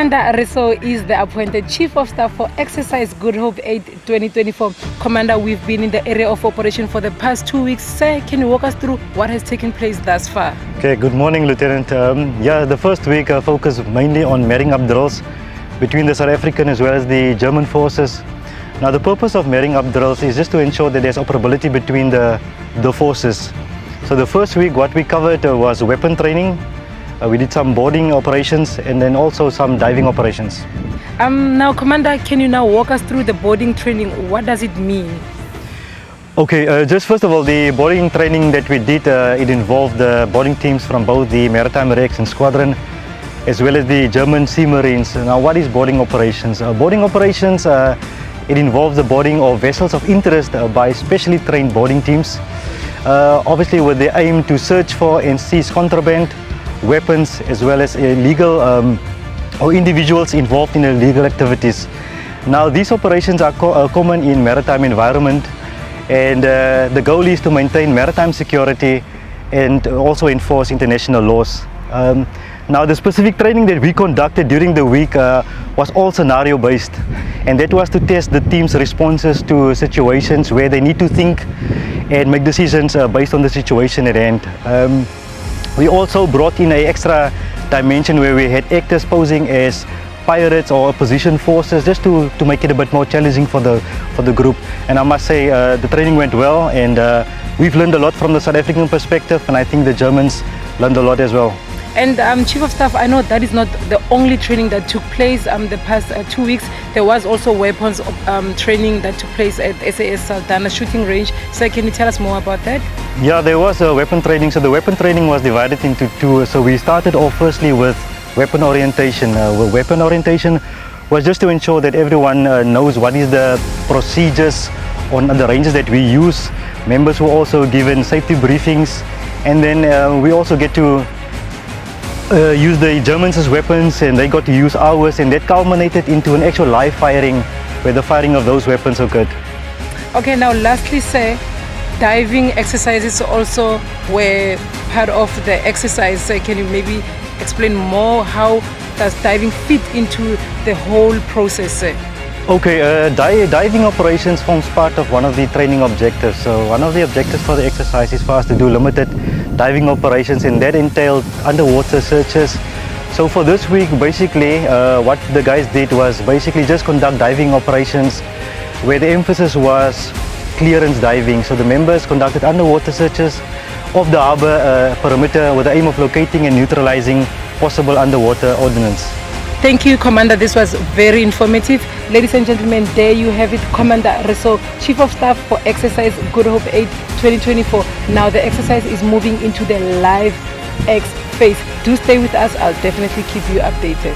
Commander Riso is the appointed Chief of Staff for Exercise Good Hope 8 2024. Commander, we've been in the area of operation for the past 2 weeks. Sir, can you walk us through what has taken place thus far? Okay, good morning, Lieutenant. The first week focused mainly on marrying up drills between the South African as well as the German forces. Now, the purpose of marrying up drills is just to ensure that there's operability between the forces. So the first week, what we covered was weapon training. We did some boarding operations and then also some diving operations. Now, Commander, can you now walk us through the boarding training? What does it mean? Okay, just first of all, the boarding training that we did, it involved the boarding teams from both the Maritime Reaction Squadron as well as the German Sea Marines. Now, what is boarding operations? Boarding operations, it involves the boarding of vessels of interest by specially trained boarding teams, obviously with the aim to search for and seize contraband, weapons, as well as illegal or individuals involved in illegal activities. Now, these operations are common in maritime environment, and the goal is to maintain maritime security and also enforce international laws. Now, the specific training that we conducted during the week was all scenario based, and that was to test the team's responses to situations where they need to think and make decisions based on the situation at hand. We also brought in an extra dimension where we had actors posing as pirates or opposition forces, just to make it a bit more challenging for the group. And I must say the training went well, and we've learned a lot from the South African perspective, and I think the Germans learned a lot as well. And Chief of Staff, I know that is not the only training that took place the past 2 weeks. There was also weapons training that took place at SAS Saldanha shooting range. So can you tell us more about that? Yeah, there was a weapon training. So the weapon training was divided into two. So we started off firstly with weapon orientation. Weapon orientation was just to ensure that everyone knows what is the procedures on the ranges that we use. Members were also given safety briefings, and then we also get to use the Germans as weapons, and they got to use ours, and that culminated into an actual live firing where the firing of those weapons occurred. Okay, now lastly, sir, diving exercises also were part of the exercise. So can you maybe explain more how does diving fit into the whole process, sir? Okay, diving operations forms part of one of the training objectives. So one of the objectives for the exercise is for us to do limited diving operations, and that entailed underwater searches. So for this week, basically what the guys did was basically just conduct diving operations where the emphasis was clearance diving. So the members conducted underwater searches of the harbour perimeter with the aim of locating and neutralizing possible underwater ordnance. Thank you, Commander. This was very informative. Ladies and gentlemen, there you have it. Commander Riso, Chief of Staff for Exercise Good Hope 8 2024. Now the exercise is moving into the live X phase. Do stay with us. I'll definitely keep you updated.